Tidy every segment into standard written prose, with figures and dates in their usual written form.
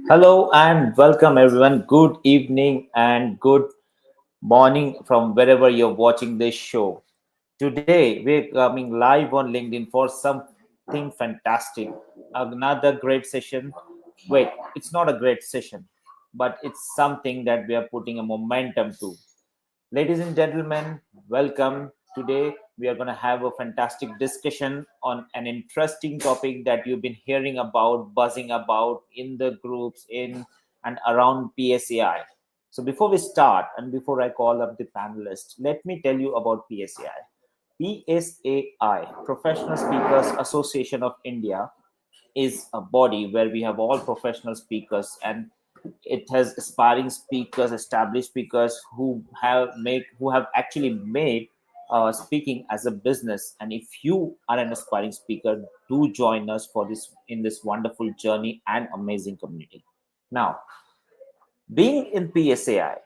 Hello and welcome everyone. Good evening and good morning from wherever you're watching this show. Today we're coming live on LinkedIn for something fantastic. Another great session. Wait, it's not a great session, but it's something that we are putting a momentum to. Ladies and gentlemen, welcome. Today, we are going to have a fantastic discussion on an interesting topic that you've been hearing about, buzzing about in the groups, in and around PSAI. So, before we start and before I call up the panelists, let me tell you about PSAI. PSAI, Professional Speakers Association of India, is a body where we have all professional speakers, and it has aspiring speakers, established speakers who have actually made speaking as a business. And if you are an aspiring speaker, do join us for this in this wonderful journey and amazing community. Now, being in PSAI,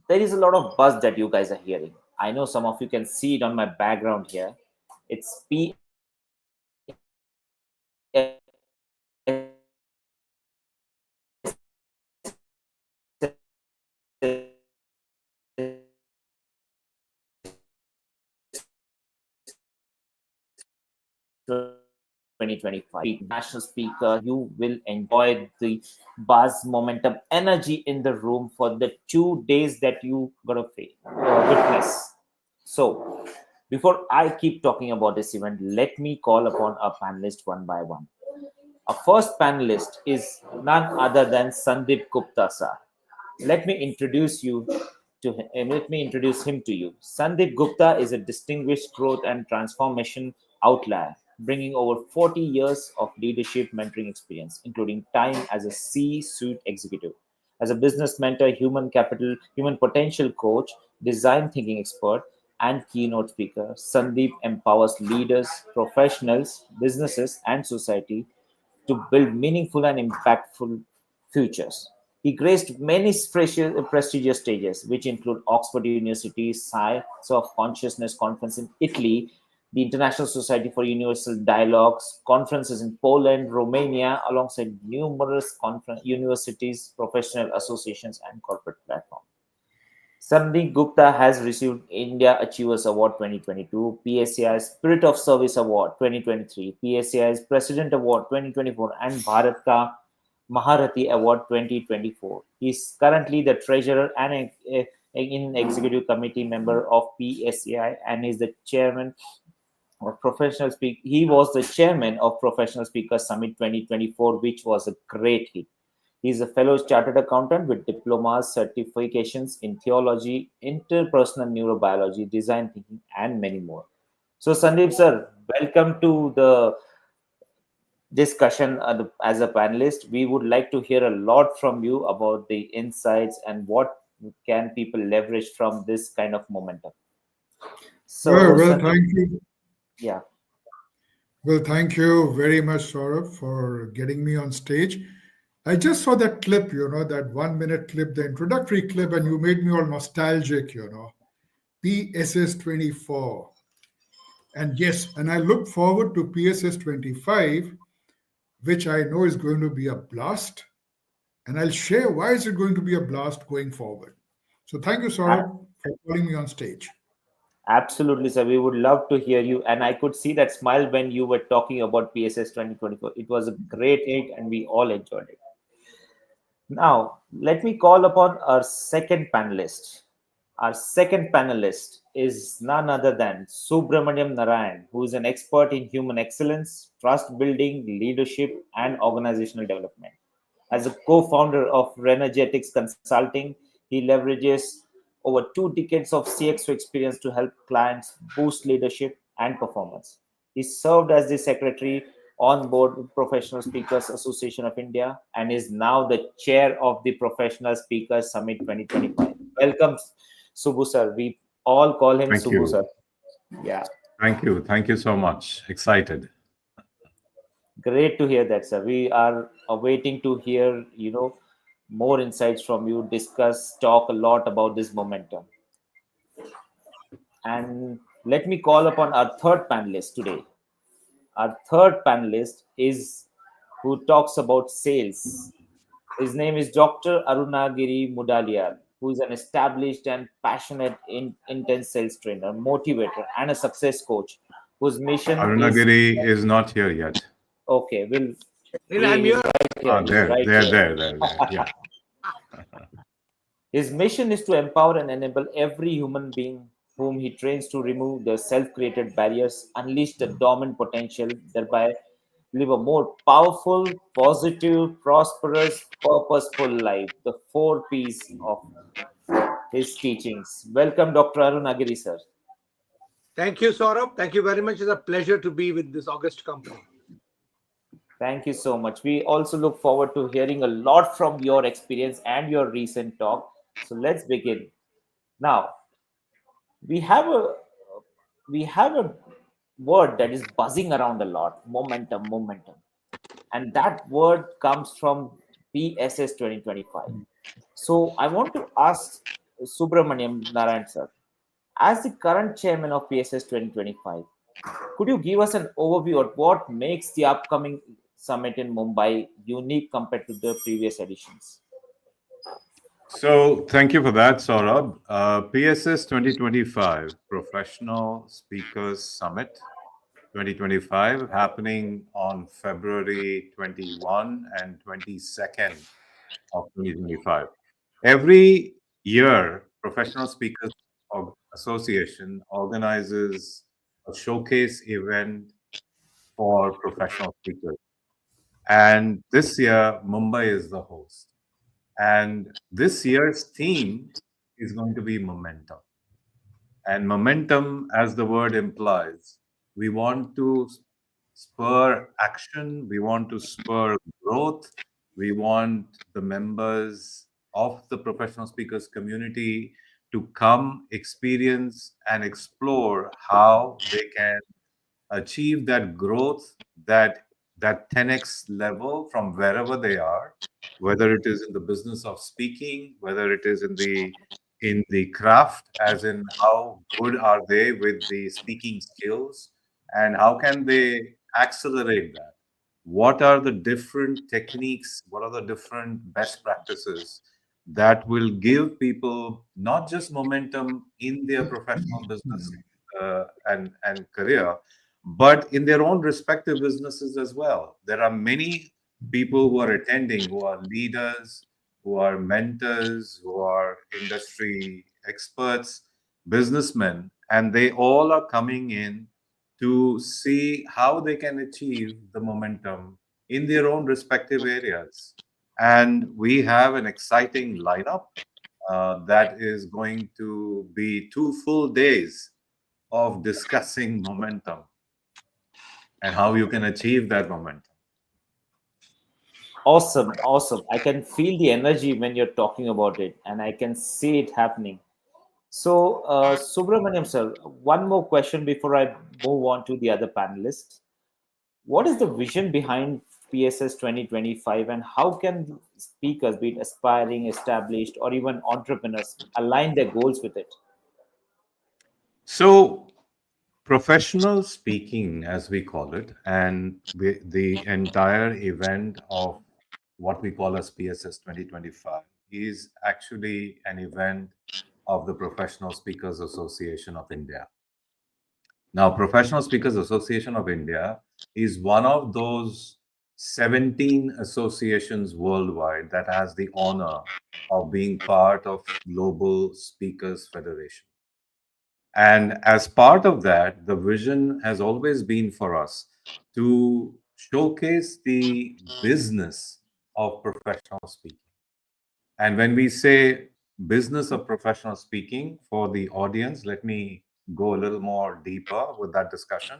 there is a lot of buzz that you guys are hearing. I know some of you can see it on my background here. It's PSS2025 national speaker. You will enjoy the buzz, momentum, energy in the room for the 2 days that you gonna witness. So, before I keep talking about this event, let me call upon our panelists one by one. Our first panelist is none other than Sandeep Gupta sir. Let me introduce you to him. Let me introduce him to you. Sandeep Gupta is a distinguished growth and transformation outlier, bringing over 40 years of leadership mentoring experience, including time as a C-suite executive, as a business mentor, human capital, human potential coach, design thinking expert, and keynote speaker. Sandeep empowers leaders, professionals, businesses, and society to build meaningful and impactful futures. He graced many prestigious stages, which include Oxford University's Science of Consciousness Conference in Italy, the International Society for Universal Dialogues, conferences in Poland, Romania, alongside numerous universities, professional associations, and corporate platforms. Sandeep Gupta has received India Achievers Award 2022, PSCI Spirit of Service Award 2023, PSCI's President Award 2024, and Bharat Ka Maharati Award 2024. He is currently the treasurer and in executive committee member of PSCI and is the chairman of Professional Speak. He was the chairman of Professional Speakers Summit 2024, which was a great hit. He is a fellow chartered accountant with diplomas, certifications in theology, interpersonal neurobiology, design thinking, and many more. So, Sandeep sir, welcome to the discussion as a panelist. We would like to hear a lot from you about the insights and what can people leverage from this kind of momentum. Well, So, well, Sandeep, thank you. yeah, Well, thank you very much, Saurabh, for getting me on stage. I just saw that clip, that 1 minute clip, the introductory clip, and you made me all nostalgic. PSS 24. And yes, and I look forward to PSS 25, which I know is going to be a blast. And I'll share why is it going to be a blast going forward. So thank you, Saurabh, for calling me on stage. absolutely, sir. We would love to hear you. And I could see that smile when you were talking about PSS 2024. It was a great hit and we all enjoyed it. Now, let me call upon our second panelist. Our second panelist is none other than Subramaniam Narayan, who is an expert in human excellence, trust building, leadership, and organizational development. As a co founder of Renergetics Consulting, he leverages over 2 decades of CXO experience to help clients boost leadership and performance. He served as the secretary on board with Professional Speakers Association of India and is now the chair of the Professional Speakers Summit 2025. Welcome, Subbu sir. We all call him Thank Subbu you. sir. Yeah, Thank you. Thank you so much. Excited. great to hear that, sir. We are awaiting to hear, more insights from you, discuss, talk a lot about this momentum. And let me call upon our third panelist today. Our third panelist is who talks about sales. His name is Dr. Arunagiri Mudaliar, who is an established and passionate intense sales trainer, motivator, and a success coach, whose mission is Arunagiri is not here yet. okay. Will I'm he is here. right here? Ah, He's there, right there, here. there, there, there. Yeah. His mission is to empower and enable every human being whom he trains to remove the self created barriers, unleash the dormant potential, thereby live a more powerful, positive, prosperous, purposeful life. The four P's of his teachings. Welcome, Dr. Arunagiri, sir. Thank you, Saurabh. Thank you very much. It's a pleasure to be with this august company. Thank you so much. We also look forward to hearing a lot from your experience and your recent talk. So let's begin. Now, we have a we have a word that is buzzing around a lot, momentum, and that word comes from PSS 2025. So I want to ask Subramaniam Narayan sir, as the current chairman of PSS 2025, could you give us an overview of what makes the upcoming summit in Mumbai unique compared to the previous editions? So thank you for that, Saurabh. PSS 2025, Professional Speakers Summit 2025, happening on February 21 and 22nd of 2025. Every year, Professional Speakers Association organizes a showcase event for professional speakers. And this year, Mumbai is the host. And this year's theme is going to be momentum. And momentum, as the word implies, we want to spur action, we want to spur growth, we want the members of the professional speakers community to come, experience, and explore how they can achieve that growth, that 10x level from wherever they are, whether it is in the business of speaking, whether it is in the craft, as in how good are they with the speaking skills, and how can they accelerate that. What are the different techniques, what are the different best practices that will give people not just momentum in their professional business and career, but in their own respective businesses as well. There are many people who are attending who are leaders, who are mentors, who are industry experts, businessmen, and they all are coming in to see how they can achieve the momentum in their own respective areas. And we have an exciting lineup that is going to be 2 full days of discussing momentum and how you can achieve that momentum. Awesome, awesome. I can feel the energy when you're talking about it, and I can see it happening. So, Subramaniam sir, one more question before I move on to the other panelists. What is the vision behind PSS 2025, and how can speakers, be it aspiring, established, or even entrepreneurs, align their goals with it? So, professional speaking, as we call it, and the entire event of what we call as PSS 2025 is actually an event of the Professional Speakers Association of India. Now, Professional Speakers Association of India is one of those 17 associations worldwide that has the honor of being part of Global Speakers Federation. And as part of that, the vision has always been for us to showcase the business of professional speaking. And when we say business of professional speaking for the audience, let me go a little more deeper with that discussion,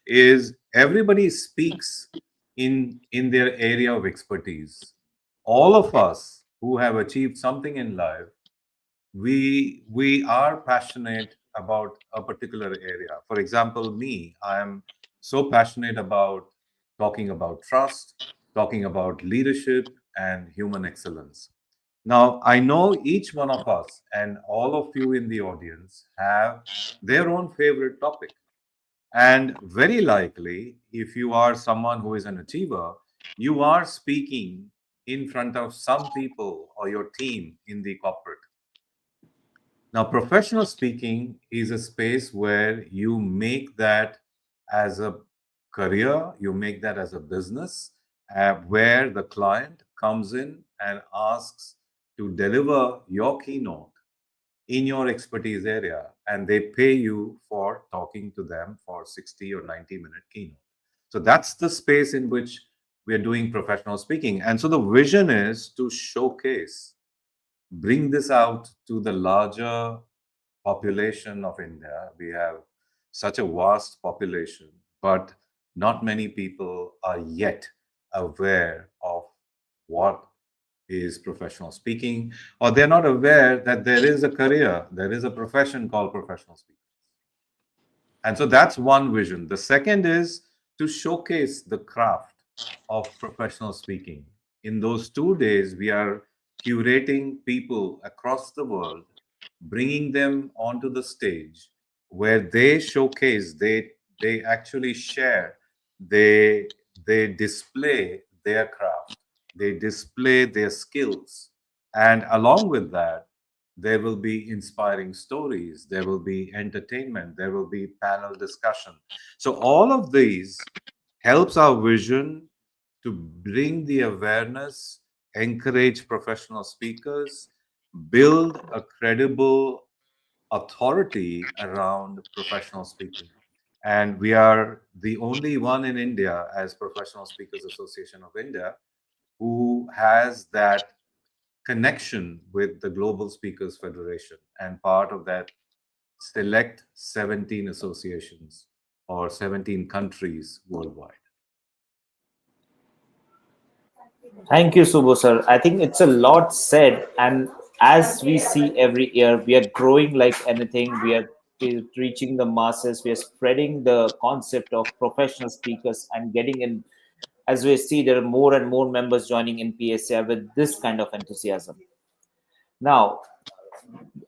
is everybody speaks in their area of expertise. All of us who have achieved something in life, we are passionate about a particular area. For example, me, I am so passionate about talking about trust, talking about leadership and human excellence. Now, I know each one of us and all of you in the audience have their own favorite topic. And very likely, if you are someone who is an achiever, you are speaking in front of some people or your team in the corporate. Now, professional speaking is a space where you make that as a career, you make that as a business, where the client comes in and asks to deliver your keynote in your expertise area, and they pay you for talking to them for 60 or 90-minute keynote. So that's the space in which we are doing professional speaking. And so the vision is to showcase, bring this out to the larger population of India. We have such a vast population, but not many people are yet aware of what is professional speaking, or they're not aware that there is a career, there is a profession called professional speaking. And so that's one vision. The second is to showcase the craft of professional speaking. In those 2 days, we are curating people across the world, bringing them onto the stage where they showcase, they actually share, they display their craft, they display their skills. And along with that, there will be inspiring stories, there will be entertainment, there will be panel discussion. So all of these helps our vision to bring the awareness, encourage professional speakers, build a credible authority around professional speaking. And we are the only one in India, as Professional Speakers Association of India, who has that connection with the Global Speakers Federation and part of that select 17 associations or 17 countries worldwide. Thank you, Subbu sir. I think it's a lot said, and as we see every year, we are growing like anything. We are reaching the masses. We are spreading the concept of professional speakers and getting in. As we see, there are more and more members joining in PSA with this kind of enthusiasm. Now,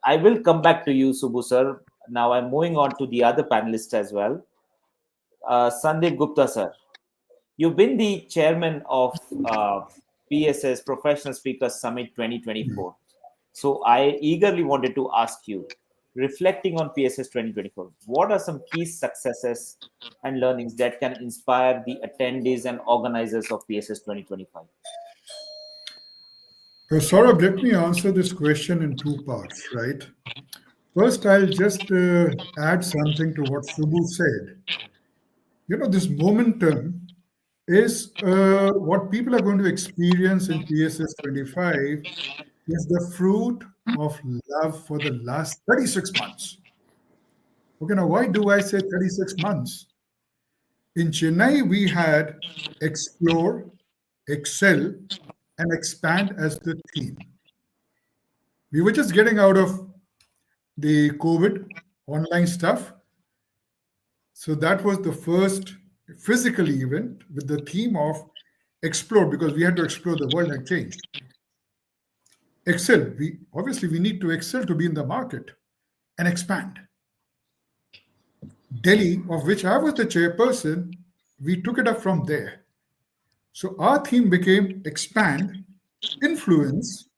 I will come back to you, Subbu sir. Now, I'm moving on to the other panelists as well. Sandeep Gupta sir. You've been the chairman of PSS Professional Speakers Summit 2024. So I eagerly wanted to ask you, reflecting on PSS 2024, what are some key successes and learnings that can inspire the attendees and organizers of PSS 2025? So, Saurabh, let me answer this question in two parts, right? First, I'll just add something to what Subbu said. You know, this momentum is what people are going to experience in PSS 25 is the fruit of love for the last 36 months. Okay, now why do I say 36 months? In Chennai, we had explore, excel, and expand as the theme. We were just getting out of the COVID online stuff. So that was the first physical event with the theme of explore, because we had to explore the world and change. Excel, we need to excel to be in the market, and expand. Delhi, of which I was the chairperson, we took it up from there. So our theme became expand, influence,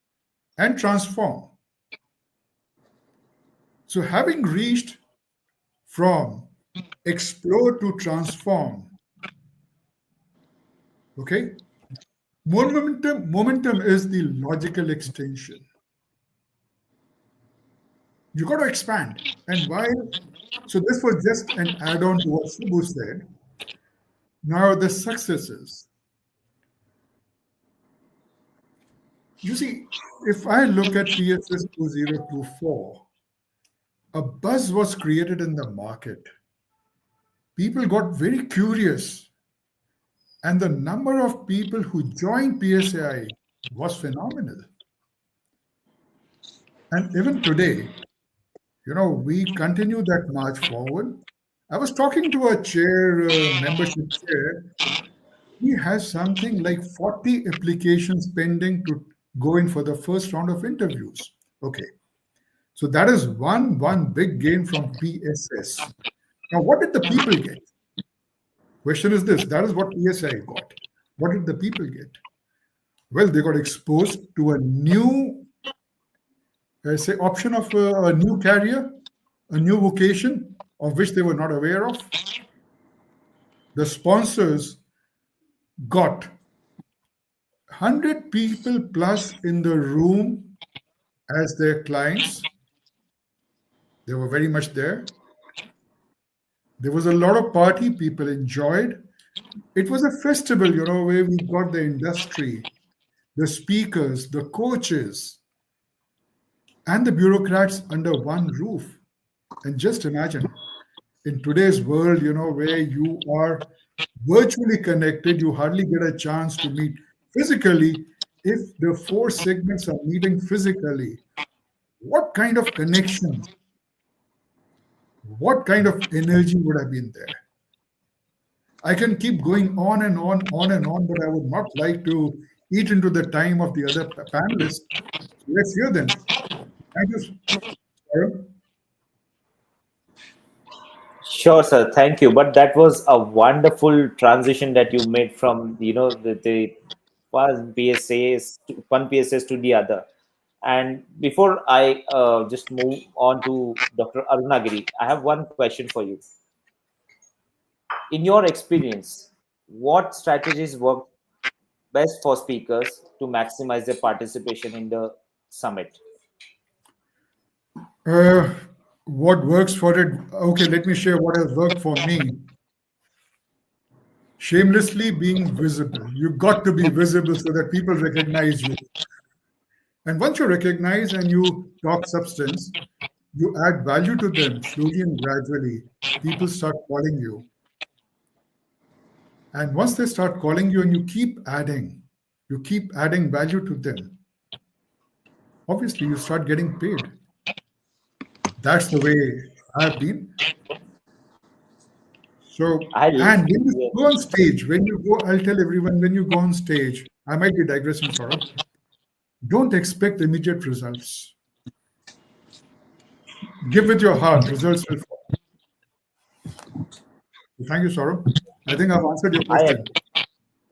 and transform. So having reached from explore to transform, okay, momentum is the logical extension. You got to expand. And why? So this was just an add-on to what Subbu said. Now the successes. You see, if I look at PSS 2024, a buzz was created in the market. People got very curious, and the number of people who joined PSAI was phenomenal. And even today, you know, we continue that march forward. I was talking to a membership chair. He has something like 40 applications pending to go in for the first round of interviews. Okay. So that is one big gain from PSS. Now, what did the people get? Question is this. That is what PSI got. What did the people get? Well, they got exposed to a new, say, option of a new career, a new vocation of which they were not aware of. The sponsors got 100 people plus in the room as their clients. They were very much there. There was a lot of party, people enjoyed. It was a festival, where we got the industry, the speakers, the coaches, and the bureaucrats under one roof. And just imagine, in today's world, where you are virtually connected, you hardly get a chance to meet physically. If the four segments are meeting physically, what kind of connection, what kind of energy would have been there? I can keep going on and on, but I would not like to eat into the time of the other panelists. Let's hear them. Thank you, Saurabh. Sure, sir. Thank you. But that was a wonderful transition that you made from the one PSS to the other. And before I just move on to Dr. Arunagiri, I have one question for you. In your experience, what strategies work best for speakers to maximize their participation in the summit? Uh, what works for it? Okay, let me share what has worked for me. Shamelessly being visible. You've got to be visible so that people recognize you. And once you recognize and you talk substance, you add value to them slowly and gradually. People start calling you. And once they start calling you and you keep adding value to them, obviously you start getting paid. That's the way I've been. So, and when you go on stage, I'll tell everyone, when you go on stage, I might be digressing, Saurabh, don't expect immediate results. Give with your heart, results will follow. Thank you, Saurabh. I think I've answered your question.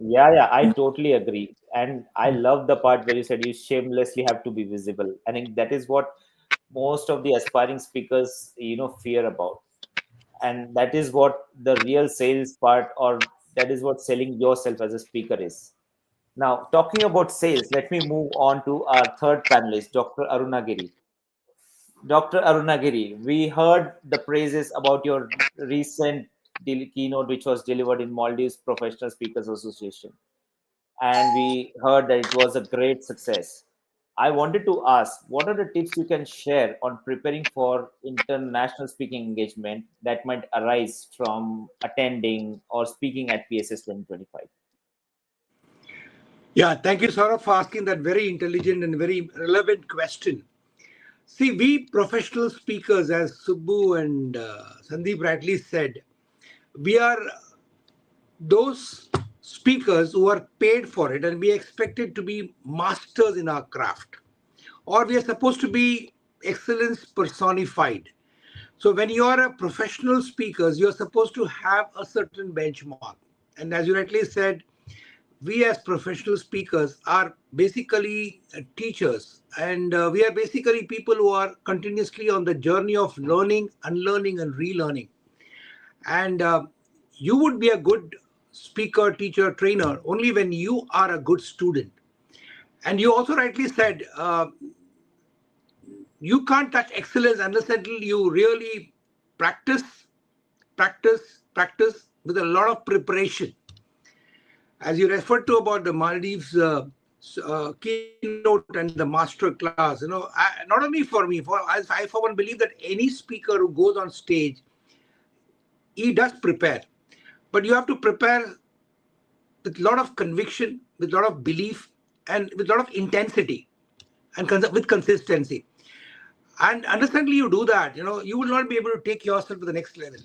Yeah, I totally agree. And I love the part where you said you shamelessly have to be visible. I think that is what most of the aspiring speakers, fear about. And that is what the real sales part, or that is what selling yourself as a speaker is. Now, talking about sales, let me move on to our third panelist, Dr. Arunagiri. Dr. Arunagiri, we heard the praises about your recent keynote, which was delivered in Maldives Professional Speakers Association. And we heard that it was a great success. I wanted to ask, what are the tips you can share on preparing for international speaking engagement that might arise from attending or speaking at PSS 2025? Yeah, thank you, Saurabh, for asking that very intelligent and very relevant question. See, we professional speakers, as Subbu and Sandeep rightly said, we are those speakers who are paid for it, and we are expected to be masters in our craft, or we are supposed to be excellence personified. So when you are a professional speaker, you're supposed to have a certain benchmark. And as you rightly said, we as professional speakers are basically teachers, and we are basically people who are continuously on the journey of learning, unlearning, and relearning. And you would be a good speaker, teacher, trainer only when you are a good student. And you also rightly said, you can't touch excellence unless until you really practice with a lot of preparation. As you referred to about the Maldives keynote and the master class, not only for me, I for one believe that any speaker who goes on stage, he does prepare, but you have to prepare with a lot of conviction, with a lot of belief, and with a lot of intensity, and with consistency. And understandably, you do that, you will not be able to take yourself to the next level.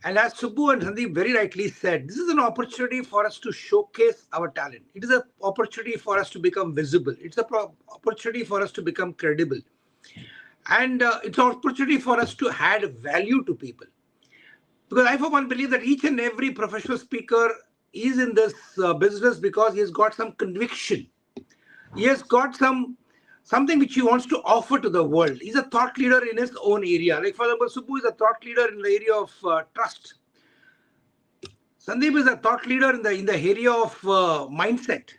And as Subbu and Sandeep very rightly said, this is an opportunity for us to showcase our talent. It is an opportunity for us to become visible. It's an opportunity for us to become credible. And it's an opportunity for us to add value to people. Because I, for one, believe that each and every professional speaker is in this business because he's got some conviction. He has got something which he wants to offer to the world. He's a thought leader in his own area. Like for example, Subbu is a thought leader in the area of trust. Sandeep is a thought leader in the area of mindset.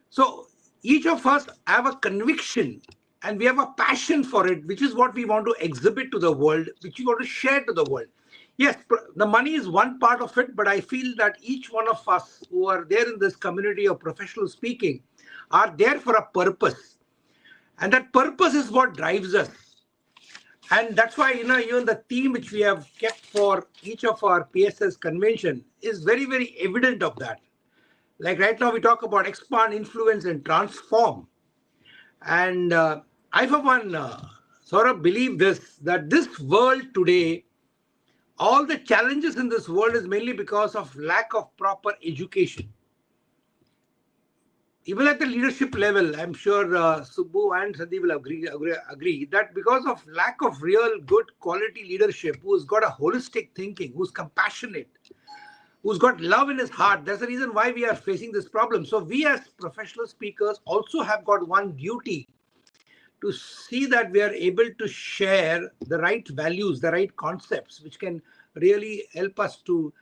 So each of us have a conviction and we have a passion for it, which is what we want to exhibit to the world, which we want to share to the world. Yes, the money is one part of it, but I feel that each one of us who are there in this community of professional speaking are there for a purpose. And that purpose is what drives us. And that's why, even the theme which we have kept for each of our PSS convention is very, very evident of that. Like right now, we talk about expand, influence, and transform. And I, for one, sort of believe that this world today, all the challenges in this world is mainly because of lack of proper education. Even at the leadership level, I'm sure Subbu and Sandeep will agree that because of lack of real good quality leadership, who's got a holistic thinking, who's compassionate, who's got love in his heart, that's the reason why we are facing this problem. So we as professional speakers also have got one duty to see that we are able to share the right values, the right concepts, which can really help us to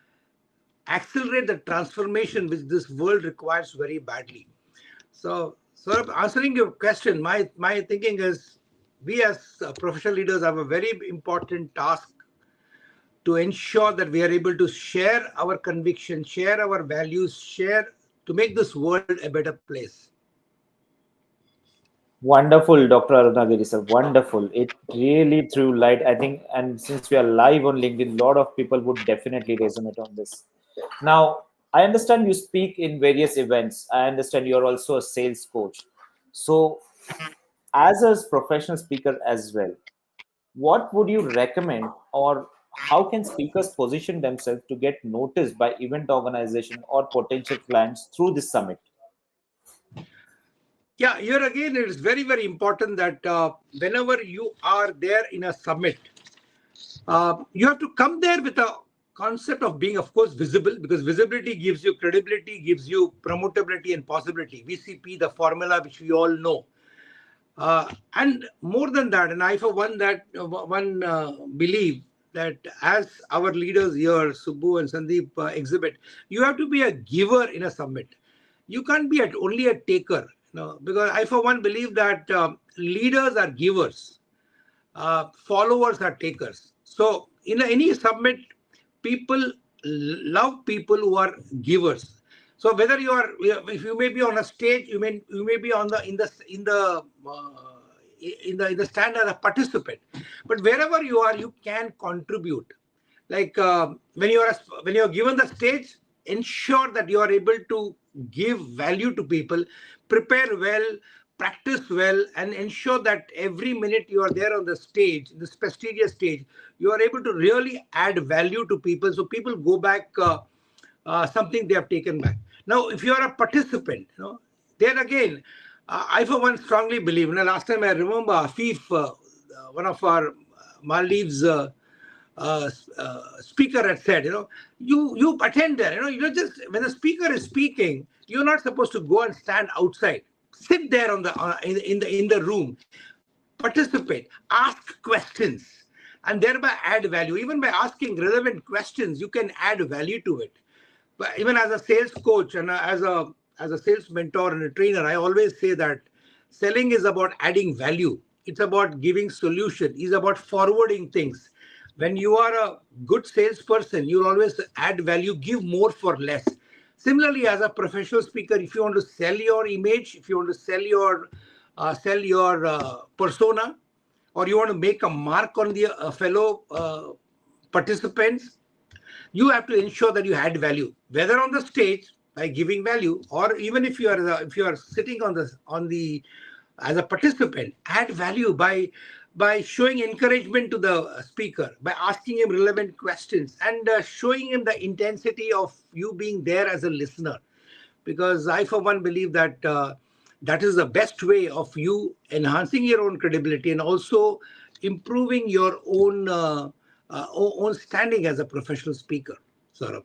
accelerate the transformation which this world requires very badly. So, sort of answering your question, my thinking is we as professional leaders have a very important task to ensure that we are able to share our conviction, share our values, share to make this world a better place. Wonderful, Dr. Arunagiri sir. Wonderful. It really threw light, I think. And since we are live on LinkedIn, a lot of people would definitely resonate on this. Now, I understand you speak in various events. I understand you're also a sales coach. So, as a professional speaker as well, what would you recommend, or how can speakers position themselves to get noticed by event organization or potential clients through this summit? Yeah, here again, it is very, very important that whenever you are there in a summit, you have to come there with a concept of being, of course, visible, because visibility gives you credibility, gives you promotability and possibility. VCP, the formula which we all know. And more than that, and I for one believe that as our leaders here, Subbu and Sandeep exhibit, you have to be a giver in a summit. You can't be only a taker. Because I for one believe that leaders are givers, followers are takers. So in any summit, people love people who are givers. So whether if you may be on a stage, you may be on in the stand as a participant, but wherever you are, you can contribute. Like when you are given the stage, ensure that you are able to give value to people, prepare well, practice well, and ensure that every minute you are there on the stage, this prestigious stage, you are able to really add value to people, so people go back something they have taken back. Now, if you are a participant, then again, I for one strongly believe. Last time I remember Afif, one of our Maldives speaker had said, you attend there, you just when the speaker is speaking, you're not supposed to go and stand outside. Sit there in the room, participate, ask questions, and thereby add value. Even by asking relevant questions, you can add value to it. But even as a sales coach and as a sales mentor and a trainer, I always say that selling is about adding value. It's about giving solution. It's about forwarding things. When you are a good salesperson, you always add value, give more for less. Similarly, as a professional speaker, if you want to sell your image, if you want to sell your persona, or you want to make a mark on the fellow participants, you have to ensure that you add value, whether on the stage by giving value, or even if you are sitting as a participant, add value by showing encouragement to the speaker, by asking him relevant questions, and showing him the intensity of you being there as a listener. Because I, for one, believe that that is the best way of you enhancing your own credibility and also improving your own standing as a professional speaker. Saurabh.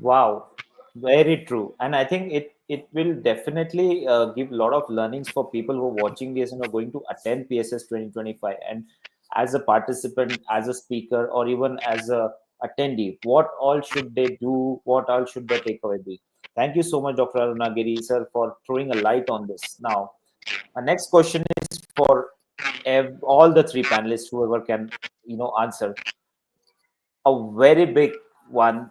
Wow, very true. And I think it it will definitely give a lot of learnings for people who are watching this and are going to attend PSS 2025. And as a participant, as a speaker, or even as a attendee, what all should they do? What all should their takeaway be? Thank you so much, Dr. Arunagiri, sir, for throwing a light on this. Now, our next question is for all the three panelists, whoever can, answer. A very big one,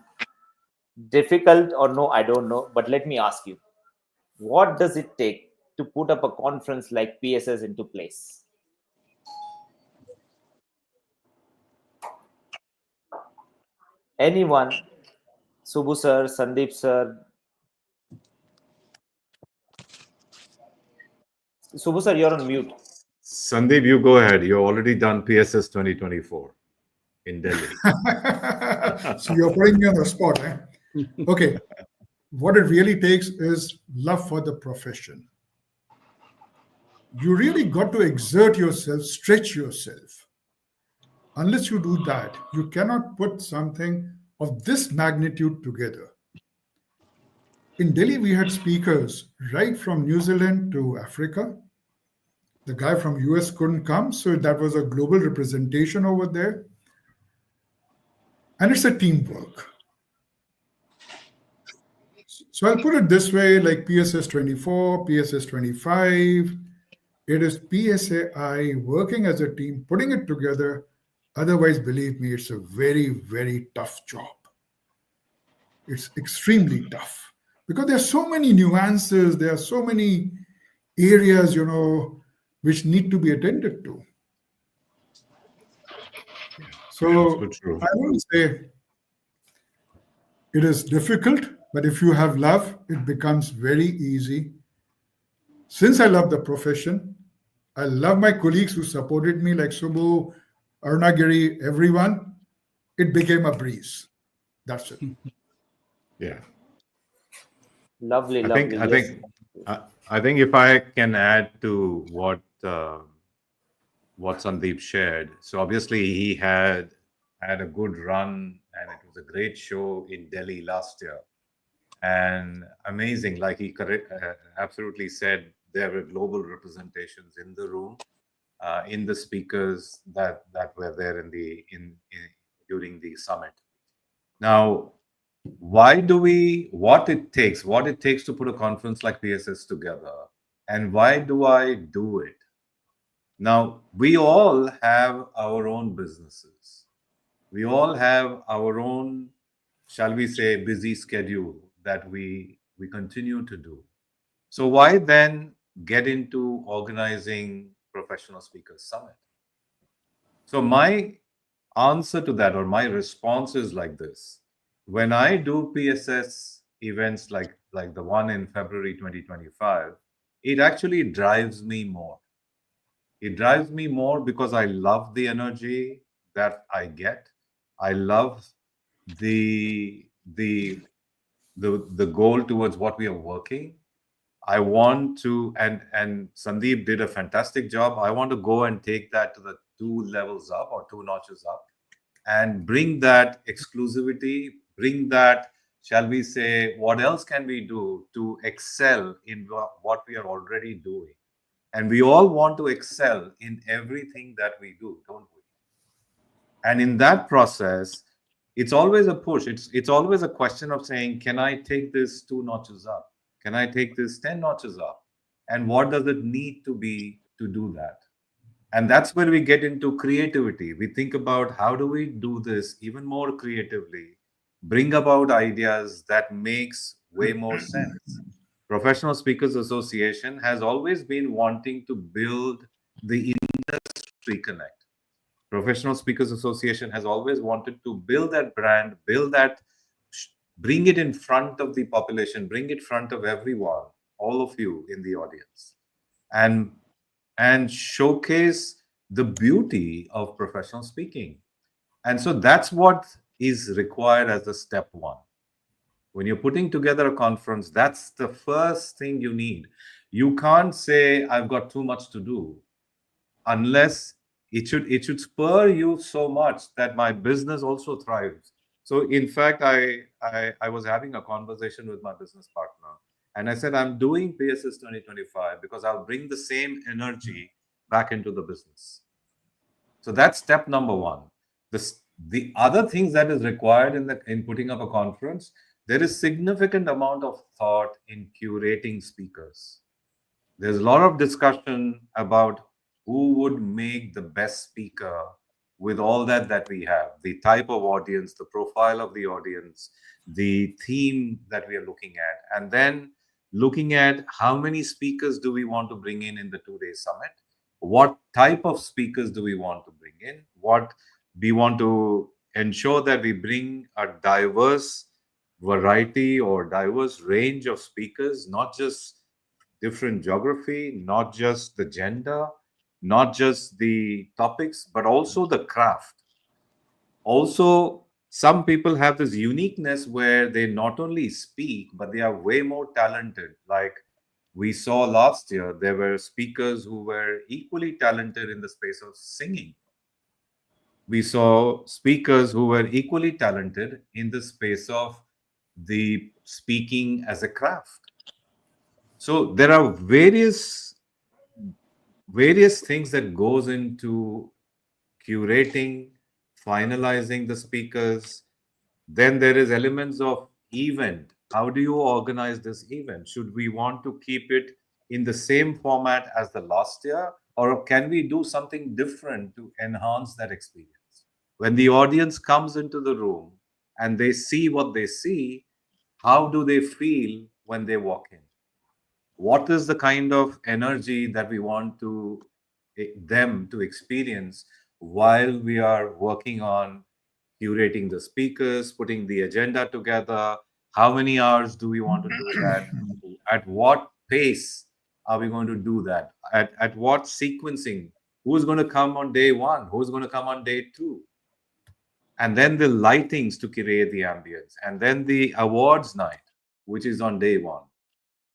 difficult or no, I don't know, but let me ask you, what does it take to put up a conference like PSS into place? Anyone? Subbu sir, Sandeep sir. Subbu sir, you're on mute. Sandeep, you go ahead. You've already done PSS 2024 in Delhi. So you're putting me on the spot, eh? Okay. What it really takes is love for the profession. You really got to exert yourself, stretch yourself. Unless you do that, you cannot put something of this magnitude together. In Delhi, we had speakers right from New Zealand to Africa. The guy from US couldn't come, so that was a global representation over there. And it's a teamwork. So I'll put it this way, like PSS 24, PSS 25, it is PSAI working as a team, putting it together. Otherwise, believe me, it's a very, very tough job. It's extremely tough because there are so many nuances, there are so many areas, which need to be attended to. So true. I won't say it is difficult, but if you have love, it becomes very easy. Since I love the profession, I love my colleagues who supported me, like Subbu, Arunagiri, everyone. It became a breeze. That's it. Yeah. Lovely, I think lovely. I Yes. think I think if I can add to what Sandeep shared. So obviously he had a good run, and it was a great show in Delhi last year, and amazing. Like he absolutely said, there were global representations in the room, in the speakers that were there in during the summit. Now, what it takes to put a conference like PSS together, and why do I do it? Now, we all have our own businesses. We all have our own, shall we say, busy schedule that we continue to do. So why then get into organizing professional speakers summit? So my answer to that, or my response, is like this. When I do PSS events like the one in February 2025, it actually drives me more. It drives me more because I love the energy that I get. I love the the the goal towards what we are working. I want to, and Sandeep did a fantastic job. I want to go and take that to the two levels up, or two notches up, and bring that exclusivity, bring that, shall we say, what else can we do to excel in what we are already doing? And we all want to excel in everything that we do, don't we? And in that process, it's always a push. It's always a question of saying, can I take this two notches up? Can I take this 10 notches up? And what does it need to be to do that? And that's where we get into creativity. We think about how do we do this even more creatively, bring about ideas that makes way more sense. Professional Speakers Association has always been wanting to build the industry connect. Professional Speakers Association has always wanted to build that brand, build that, bring it in front of the population, bring it in front of everyone, all of you in the audience, and showcase the beauty of professional speaking. And so that's what is required as a step one. When you're putting together a conference, that's the first thing you need. You can't say, I've got too much to do, unless it should spur you so much that my business also thrives. So in fact, I was having a conversation with my business partner, And I said, I'm doing PSS 2025 because I'll bring the same energy back into the business. So that's step number one. The other things that is required in putting up a conference, there is significant amount of thought in curating speakers. There's a lot of discussion about who would make the best speaker with all that we have, the type of audience, the profile of the audience, the theme that we are looking at, and then looking at how many speakers do we want to bring in the 2-day summit, what type of speakers do we want to bring in, what we want to ensure that we bring a diverse variety or diverse range of speakers, not just different geography, not just the gender, not just the topics, but also the craft. Also, some people have this uniqueness where they not only speak, but they are way more talented. Like we saw last year, there were speakers who were equally talented in the space of singing. We saw speakers who were equally talented in the space of the speaking as a craft. So there are various things that goes into curating, finalizing the speakers. Then there is elements of event. How do you organize this event? Should we want to keep it in the same format as the last year, or can we do something different to enhance that experience? When the audience comes into the room and they see what they see, how do they feel when they walk in? What is the kind of energy that we want them to experience while we are working on curating the speakers, putting the agenda together? How many hours do we want to do that? At what pace are we going to do that? At what sequencing? Who's going to come on day one? Who's going to come on day two? And then the lightings to create the ambience, and then the awards night, which is on day one,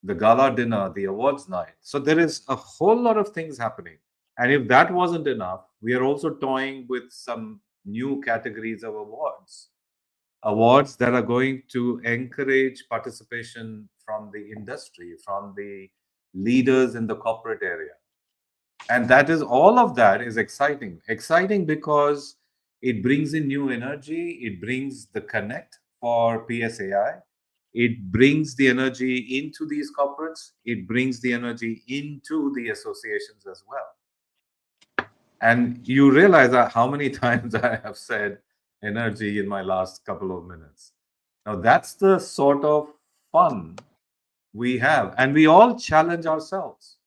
the gala dinner, the awards night. So there is a whole lot of things happening. And if that wasn't enough, we are also toying with some new categories of awards. Awards that are going to encourage participation from the industry, from the leaders in the corporate area. And that is all of that is exciting. Exciting because it brings in new energy, it brings the connect for PSAI. It brings the energy into these corporates. It brings the energy into the associations as well. And you realize that how many times I have said energy in my last couple of minutes. Now, that's the sort of fun we have. And we all challenge ourselves.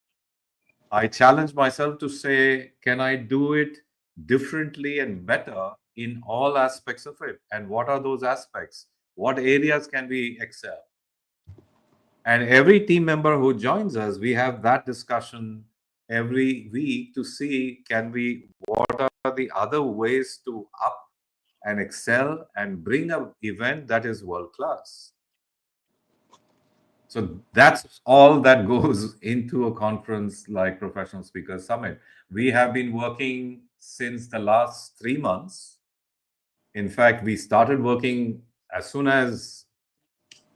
I challenge myself to say, can I do it differently and better in all aspects of it? And what are those aspects? What areas can we excel? And every team member who joins us, we have that discussion every week to see what are the other ways to up and excel and bring an event that is world class. So that's all that goes into a conference like Professional Speakers Summit. We have been working since the last 3 months. In fact, we started working as soon as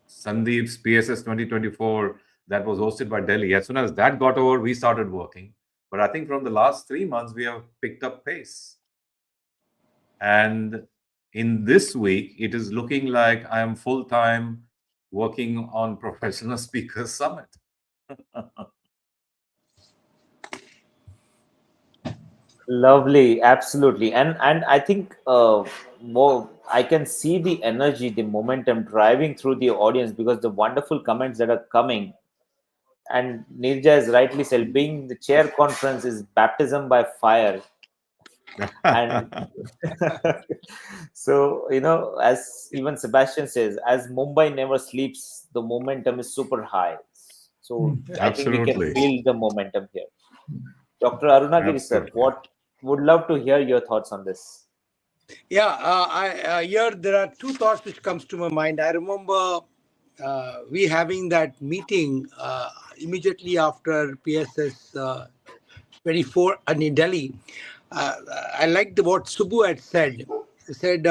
Sandeep's PSS 2024 that was hosted by Delhi. As soon as that got over, we started working. But I think from the last 3 months, we have picked up pace. And in this week, it is looking like I am full-time working on Professional Speakers Summit. Lovely, absolutely, and I think more I can see the energy, the momentum driving through the audience because the wonderful comments that are coming. And Nirja has rightly said, being the chair conference is baptism by fire. And so, as even Sebastian says, as Mumbai never sleeps, the momentum is super high. So I think we can Absolutely. feel the momentum here. Dr. Arunagiri sir, Absolutely. would love to hear your thoughts on this. Yeah, here there are two thoughts which comes to my mind. I remember we having that meeting immediately after PSS 24 in Delhi. I liked what Subbu had said. He said,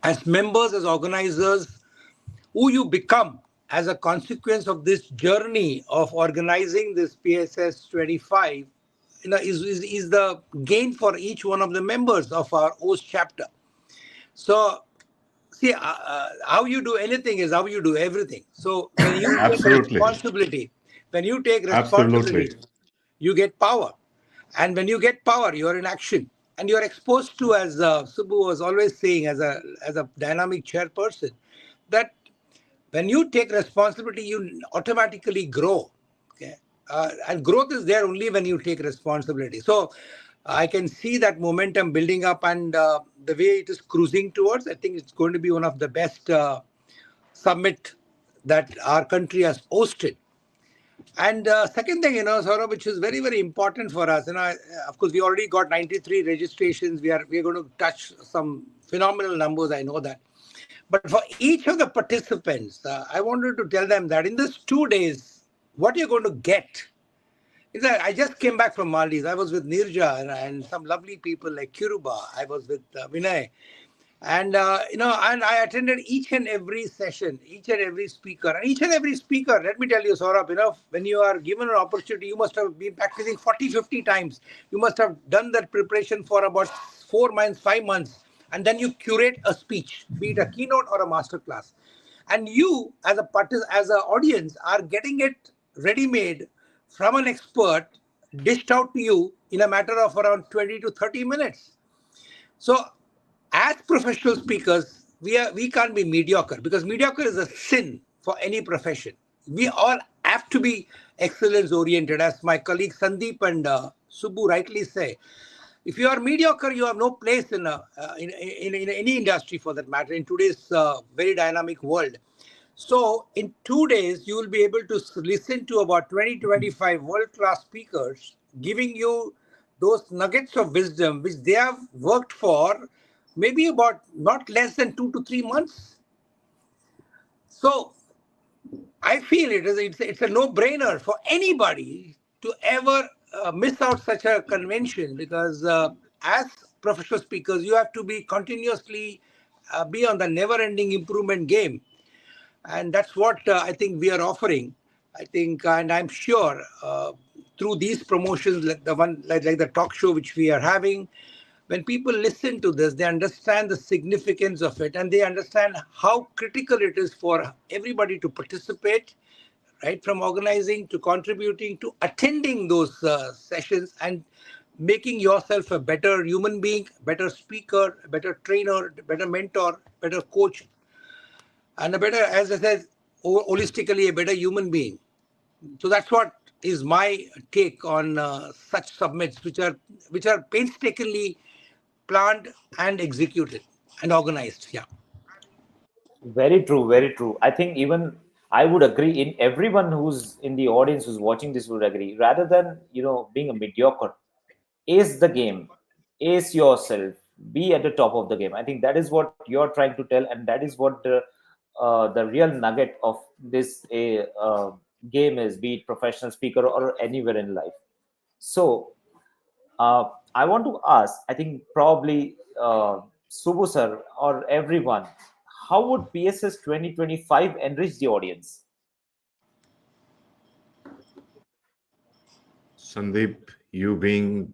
as members, as organizers, who you become as a consequence of this journey of organizing this PSS 25, is the gain for each one of the members of our OS chapter. So, see, how you do anything is how you do everything. So, when you take Absolutely. responsibility, when you take Absolutely. responsibility, you get power. And when you get power, you're in action. And you're exposed to, as Subbu was always saying, as a dynamic chairperson, that when you take responsibility, you automatically grow. Okay, and growth is there only when you take responsibility. So I can see that momentum building up, and the way it is cruising towards. I think it's going to be one of the best summit that our country has hosted. And second thing, Saurabh, which is very, very important for us, of course, we already got 93 registrations. We are going to touch some phenomenal numbers. I know that. But for each of the participants, I wanted to tell them that in these 2 days, what you're going to get is that I just came back from Maldives. I was with Nirja and some lovely people like Kiruba. I was with Vinay. And, and I attended each and every session, each and every speaker. And each and every speaker, let me tell you, Saurabh, when you are given an opportunity, you must have been practicing 40, 50 times. You must have done that preparation for about 4 months, 5 months. And then you curate a speech, be it a keynote or a masterclass. And you, as an audience, are getting it ready-made from an expert, dished out to you in a matter of around 20 to 30 minutes. So, as professional speakers, we can't be mediocre, because mediocre is a sin for any profession. We all have to be excellence oriented, as my colleague Sandeep and Subbu rightly say. If you are mediocre, you have no place in any industry, for that matter, in today's very dynamic world. So in 2 days, you will be able to listen to about 20-25 world-class speakers giving you those nuggets of wisdom which they have worked for maybe about not less than 2 to 3 months. So I feel it's a no-brainer for anybody to ever miss out such a convention, because as professional speakers, you have to be continuously be on the never-ending improvement game. And that's what I think we are offering. I think, and I'm sure through these promotions, like the talk show which we are having, when people listen to this, they understand the significance of it, and they understand how critical it is for everybody to participate, right from organizing to contributing to attending those sessions, and making yourself a better human being, better speaker, better trainer, better mentor, better coach, and a better, as I said, holistically a better human being. So that's what is my take on such summits, which are painstakingly planned and executed and organized. Yeah. Very true, very true. I think even I would agree. In everyone who's in the audience who's watching this would agree. Rather than being a mediocre, ace the game, ace yourself, be at the top of the game. I think that is what you're trying to tell, and that is what the real nugget of this game is, be it professional speaker or anywhere in life. So I want to ask, I think probably Subbu sir or everyone, how would PSS 2025 enrich the audience? Sandeep, you being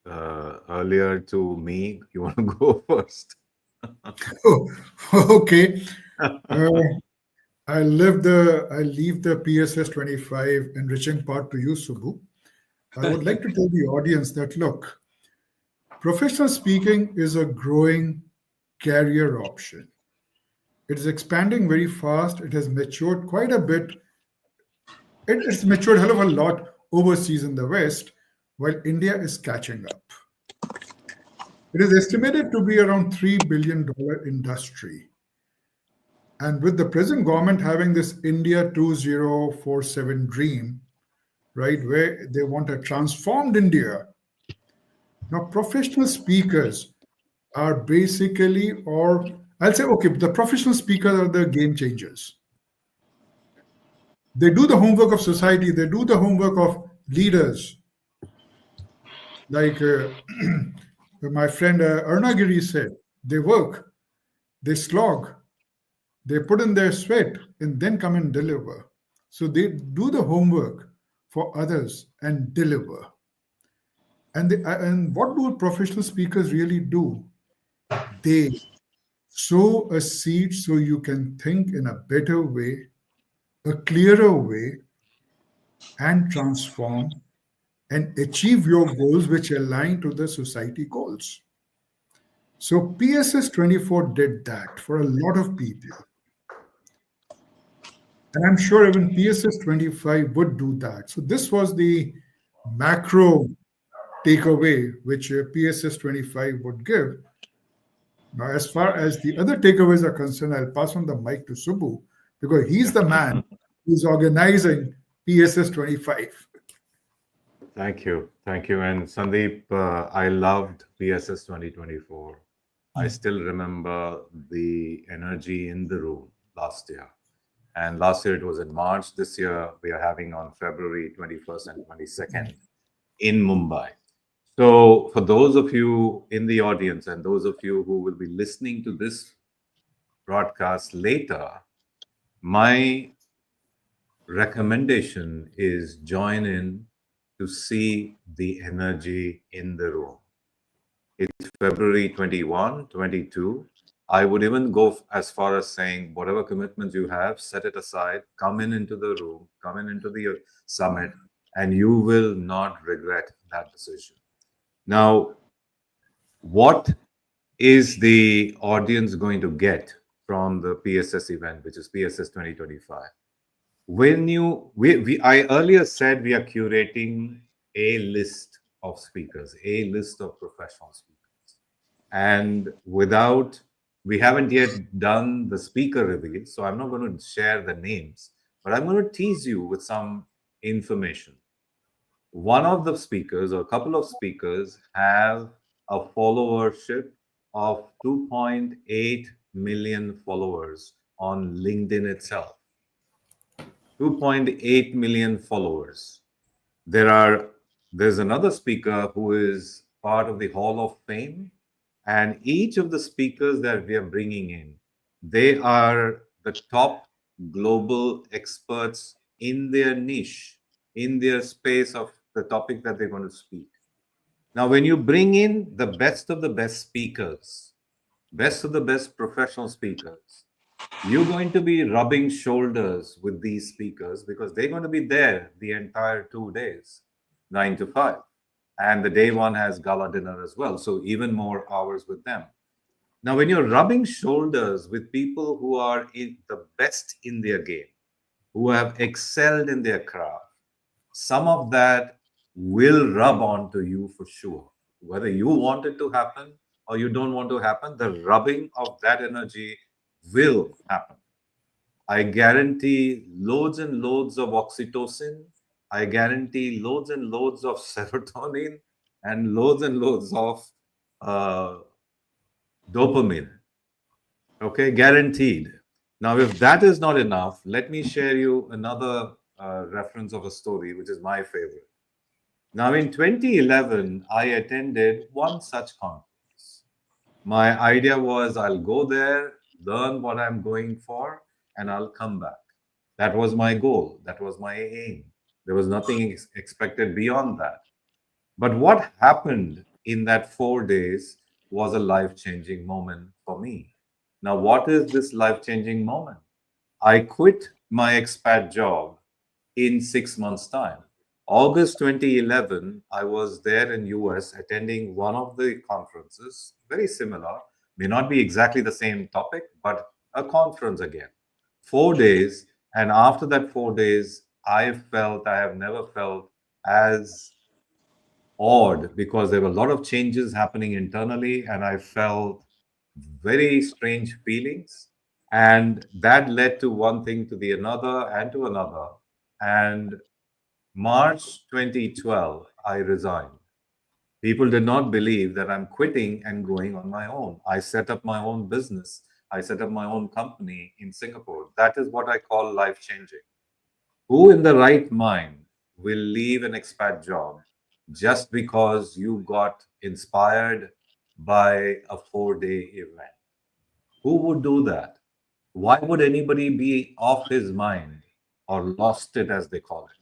earlier to me, you want to go first? Oh, okay. I leave the PSS 25 enriching part to you, Subbu. I would like to tell the audience that, look, professional speaking is a growing career option. It is expanding very fast. It has matured quite a bit. It's matured a hell of a lot overseas in the West, while India is catching up. It is estimated to be around $3 billion industry. And with the present government having this India 2047 dream, right, where they want a transformed India, now professional speakers are basically, or I'll say, okay, the professional speakers are the game changers. They do the homework of society, they do the homework of leaders. Like my friend Arnagiri said, they work, they slog, They put in their sweat and then come and deliver. So they do the homework for others and deliver. And what do professional speakers really do? They sow a seed so you can think in a better way, a clearer way, and transform and achieve your goals which align to the society goals. So PSS 24 did that for a lot of people. And I'm sure even PSS 25 would do that. So this was the macro takeaway which PSS 25 would give. Now, as far as the other takeaways are concerned, I'll pass on the mic to Subbu because he's the man who's organizing PSS 25. Thank you. Thank you. And Sandeep, I loved PSS 2024. I still remember the energy in the room last year. And last year it was in March. This year we are having on February 21st and 22nd in Mumbai. So, for those of you in the audience and those of you who will be listening to this broadcast later, my recommendation is join in to see the energy in the room. It's February 21, 22. I would even go as far as saying, whatever commitments you have, set it aside, come in into the room, come in into the summit, and you will not regret that decision. Now, what is the audience going to get from the PSS event, which is PSS 2025? When I earlier said we are curating a list of speakers, a list of professional speakers, and we haven't yet done the speaker reveal, so I'm not going to share the names, but I'm going to tease you with some information. One of the speakers or a couple of speakers have a followership of 2.8 million followers on LinkedIn itself. 2.8 million followers. There's another speaker who is part of the Hall of Fame, and each of the speakers that we are bringing in, they are the top global experts in their niche, in their space of the topic that they're going to speak. Now, when you bring in the best of the best speakers, best of the best professional speakers, you're going to be rubbing shoulders with these speakers because they're going to be there the entire 2 days, 9 to 5. And the day one has gala dinner as well. So even more hours with them. Now, when you're rubbing shoulders with people who are in the best in their game, who have excelled in their craft, some of that will rub onto you for sure. Whether you want it to happen or you don't want to happen, the rubbing of that energy will happen. I guarantee loads and loads of oxytocin. I guarantee loads and loads of serotonin and loads of uh, dopamine. Okay, guaranteed. Now, if that is not enough, let me share you another reference of a story, which is my favorite. Now, in 2011, I attended one such conference. My idea was I'll go there, learn what I'm going for, and I'll come back. That was my goal. That was my aim. There was nothing expected beyond that. But what happened in that 4 days was a life changing moment for me. Now, what is this life changing moment? I quit my expat job in 6 months' time. August 2011, I was there in US attending one of the conferences, very similar, may not be exactly the same topic, but a conference again. 4 days, and after that 4 days, I have never felt as awed because there were a lot of changes happening internally, and I felt very strange feelings. And that led to one thing to the another and to another. And March 2012, I resigned. People did not believe that I'm quitting and going on my own. I set up my own business. I set up my own company in Singapore. That is what I call life changing. Who in the right mind will leave an expat job just because you got inspired by a 4 day event? Who would do that? Why would anybody be off his mind or lost it, as they call it?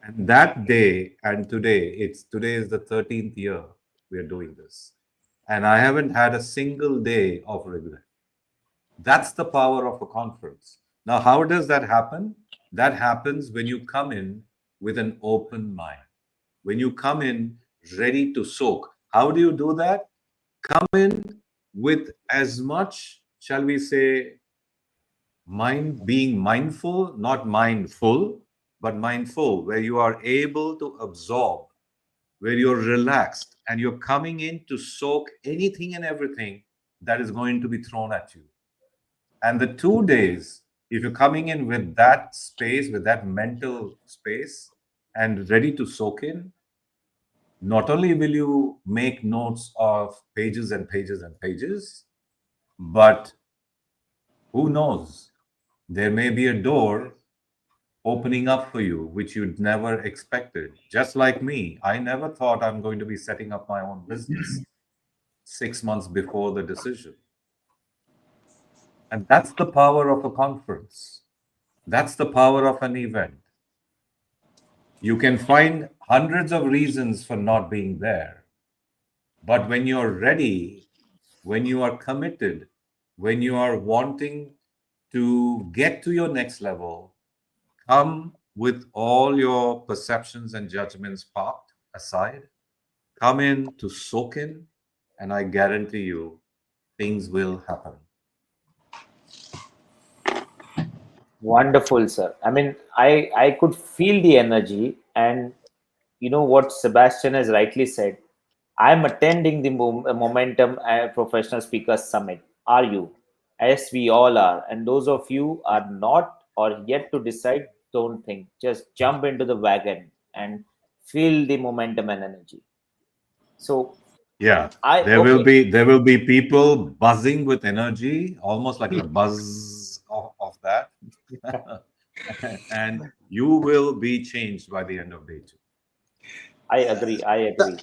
And that day and today is the 13th year we are doing this. And I haven't had a single day of regret. That's the power of a conference. Now, how does that happen? That happens when you come in with an open mind, when you come in ready to soak. How do you do that? Come in with as much, shall we say, mind, being mindful, not mindful, but mindful, where you are able to absorb, where you're relaxed and you're coming in to soak anything and everything that is going to be thrown at you. And the 2 days, if you're coming in with that space, with that mental space, and ready to soak in, not only will you make notes of pages and pages and pages, but who knows? There may be a door opening up for you, which you'd never expected. Just like me, I never thought I'm going to be setting up my own business 6 months before the decision. And that's the power of a conference. That's the power of an event. You can find hundreds of reasons for not being there. But when you're ready, when you are committed, when you are wanting to get to your next level, come with all your perceptions and judgments parked aside. Come in to soak in, and I guarantee you, things will happen. Wonderful, sir. I mean, I could feel the energy, and you know what Sebastian has rightly said. I'm attending the Momentum Professional Speakers Summit. Are you? Yes, we all are. And those of you are not or yet to decide, don't think. Just jump into the wagon and feel the momentum and energy. So Yeah, I there will okay. be people buzzing with energy, almost like a buzz of that, and you will be changed by the end of day two. I agree. I agree.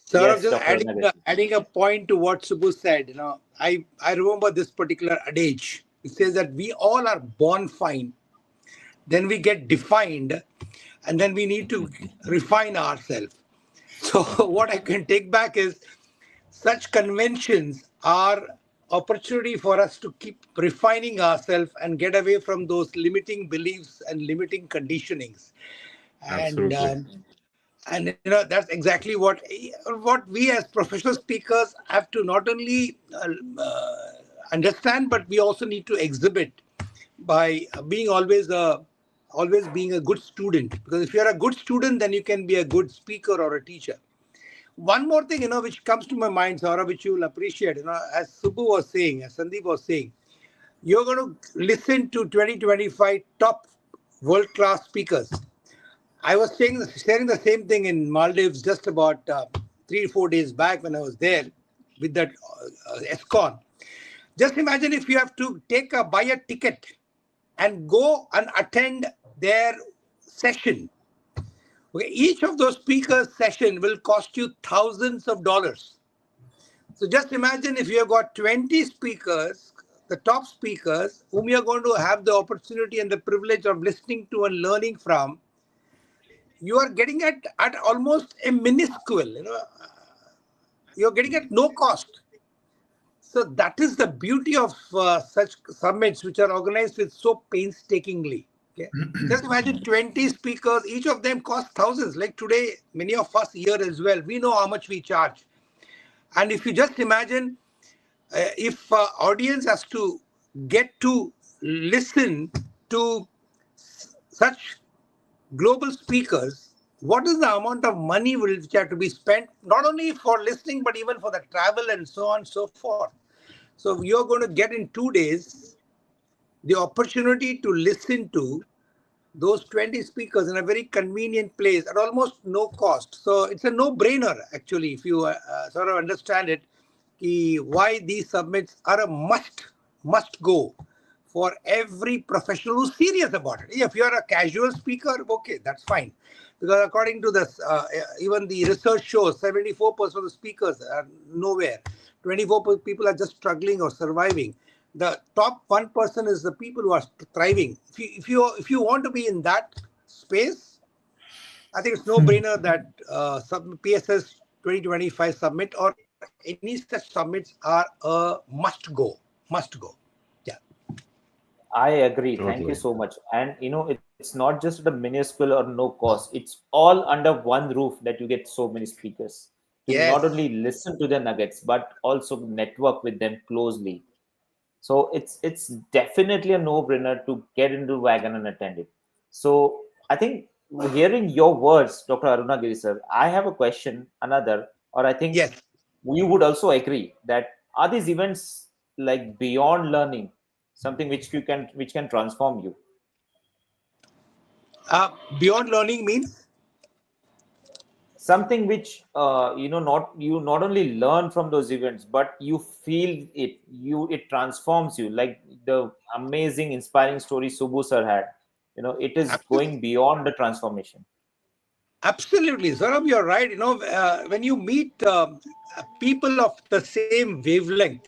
Sort of Yes, just Dr. Nagati. adding a point to what Subbu said. I remember this particular adage. It says that we all are born fine, then we get defined, and then we need to refine ourselves. So what I can take back is such conventions are opportunity for us to keep refining ourselves and get away from those limiting beliefs and limiting conditionings. And Absolutely. that's exactly what we as professional speakers have to not only understand, but we also need to exhibit by being always being a good student. Because if you're a good student, then you can be a good speaker or a teacher. One more thing, which comes to my mind, Saurabh, which you will appreciate, as Subbu was saying, as Sandeep was saying, you're going to listen to 2025 top world-class speakers. I was sharing the same thing in Maldives just about 3 or 4 days back when I was there with that ESCON. Just imagine if you have to buy a ticket and go and attend their session. Okay, each of those speakers' session will cost you thousands of dollars. So just imagine if you have got 20 speakers, the top speakers, whom you're going to have the opportunity and the privilege of listening to and learning from. You are getting at almost a minuscule, you're getting at no cost. So that is the beauty of such summits, which are organized with so painstakingly. Okay? Just imagine 20 speakers, each of them costs thousands. Like today, many of us here as well, we know how much we charge. And if you just imagine, if audience has to get to listen to such global speakers, what is the amount of money which have to be spent, not only for listening, but even for the travel and so on and so forth. So you're going to get in 2 days the opportunity to listen to those 20 speakers in a very convenient place at almost no cost. So it's a no-brainer, actually, if you sort of understand it, why these summits are a must go for every professional who's serious about it. If you're a casual speaker, okay, that's fine. Because according to this, even the research shows 74% of the speakers are nowhere. 24% people are just struggling or surviving. the top 1% is the people who are thriving. If you want to be in that space, I think it's no brainer that PSS 2025 summit or any such summits are a must go. Yeah. I agree. Thank you Totally. so much. And it's not just the minuscule or no cost. It's all under one roof that you get so many speakers to not Yes. only listen to the nuggets but also network with them closely. So it's definitely a no-brainer to get into wagon and attend it. So I think hearing your words, Dr. Arunagiri sir, I have a question, another, or I think Yes. we would also agree that are these events like beyond learning, something which can transform you? Beyond learning means Something which not you not only learn from those events but you feel it transforms you, like the amazing inspiring story Subbu sir had. It is absolutely. going beyond the transformation. Absolutely, Saurabh, you're right. When you meet people of the same wavelength,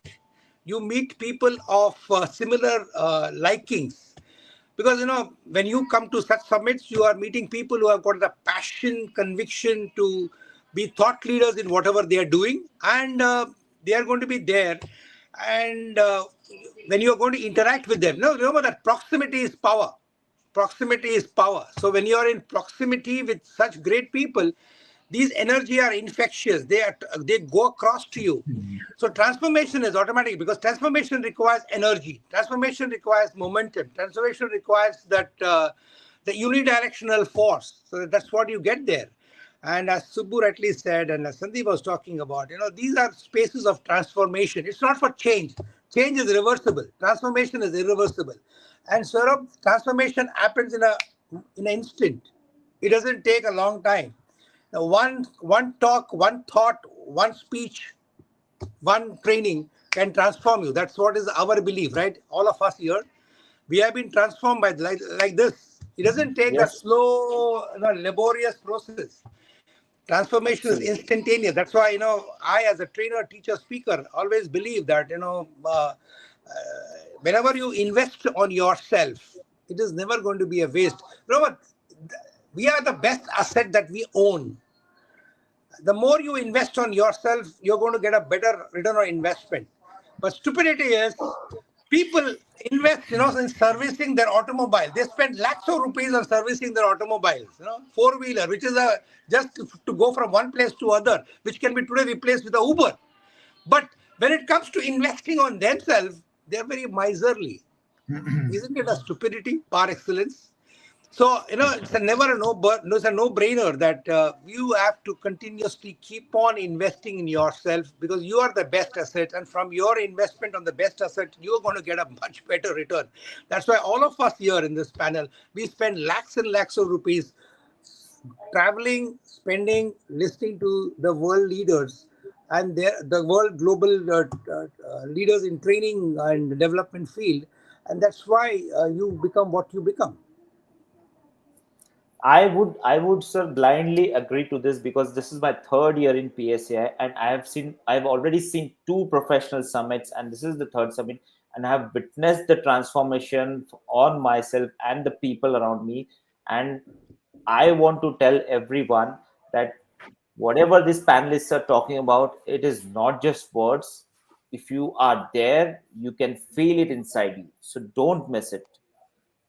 you meet people of similar likings. Because, when you come to such summits, you are meeting people who have got the passion, conviction to be thought leaders in whatever they are doing. And they are going to be there. And when you are going to interact with them, remember that proximity is power. Proximity is power. So when you are in proximity with such great people, these energy are infectious. They go across to you. So transformation is automatic because transformation requires energy. Transformation requires momentum. Transformation requires that the unidirectional force. So that's what you get there. And as Subbu rightly said, and as Sandeep was talking about, these are spaces of transformation. It's not for change. Change is reversible. Transformation is irreversible. And sort of transformation happens in an instant. It doesn't take a long time. Now, one talk, one thought, one speech, one training can transform you. That's what is our belief, right? All of us here, we have been transformed by like this. It doesn't take a Yes, slow, laborious process. Transformation is absolutely. instantaneous. That's why I, as a trainer, teacher, speaker, always believe that whenever you invest on yourself, it is never going to be a waste. Robert, we are the best asset that we own. The more you invest on yourself, you're going to get a better return on investment. But stupidity is people invest, in servicing their automobile. They spend lakhs of rupees on servicing their automobiles, four-wheeler, which is just to go from one place to other, which can be today replaced with a Uber. But when it comes to investing on themselves, they're very miserly. Isn't it a stupidity par excellence? So, it's a never a no, but it's a no-brainer that you have to continuously keep on investing in yourself because you are the best asset. And from your investment on the best asset, you're going to get a much better return. That's why all of us here in this panel, we spend lakhs and lakhs of rupees traveling, spending, listening to the world leaders and the world global leaders in training and development field. And that's why you become what you become. I would sir blindly agree to this because this is my third year in PSA and I've already seen two professional summits and this is the third summit, and I have witnessed the transformation on myself and the people around me. And I want to tell everyone that whatever these panelists are talking about, it is not just words. If you are there, you can feel it inside you. So don't miss it.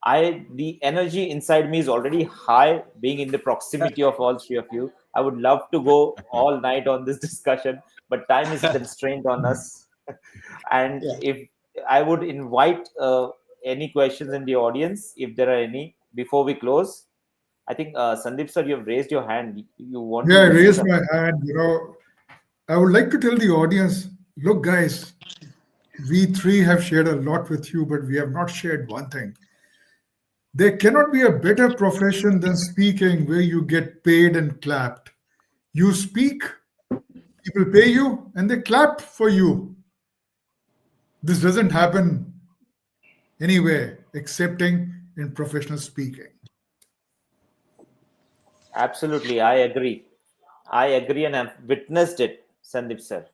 The energy inside me is already high being in the proximity of all three of you. I would love to go all night on this discussion, but time is constrained on us. And Yeah. if I would invite any questions in the audience, if there are any, before we close. I think Sandeep sir, you have raised your hand. You want Yeah, I to say raised my something? hand. I would like to tell the audience, look, guys, we three have shared a lot with you, but we have not shared one thing. There cannot be a better profession than speaking where you get paid and clapped. You speak, people pay you, and they clap for you. This doesn't happen anywhere excepting in professional speaking. Absolutely, I agree. I agree, and I've witnessed it, Sandeep sir.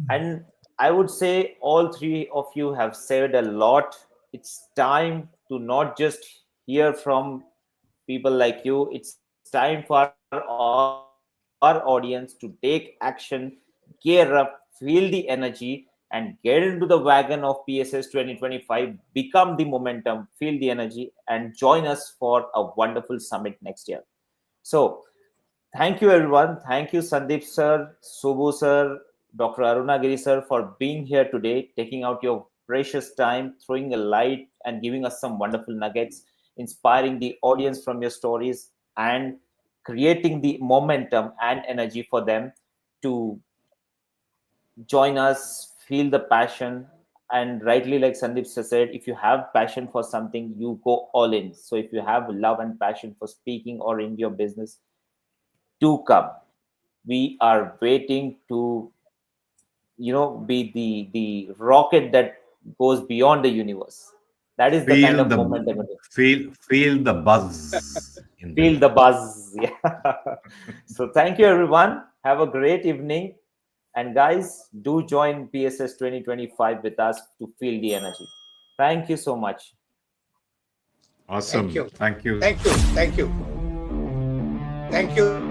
And I would say all three of you have said a lot. It's time to not just hear from people like you. It's time for our audience to take action, gear up, feel the energy, and get into the wagon of PSS 2025. Become the momentum, feel the energy, and join us for a wonderful summit next year. So, thank you, everyone. Thank you, Sandeep sir, Subbu sir, Dr. Arunagiri sir, for being here today, taking out your precious time, throwing a light, and giving us some wonderful nuggets, inspiring the audience from your stories, and creating the momentum and energy for them to join us, feel the passion. And rightly, like Sandeep sir said, if you have passion for something, you go all in. So, if you have love and passion for speaking or in your business, do come. We are waiting to be the rocket that goes beyond the universe. That is the kind Feel of the momentum it is. feel the buzz in the Feel the room. buzz. Yeah. So thank you, everyone. Have a great evening, and guys, do join PSS 2025 with us to feel the energy. Thank you so much. Thank Awesome. you. Thank you. Thank you. Thank you. Thank you.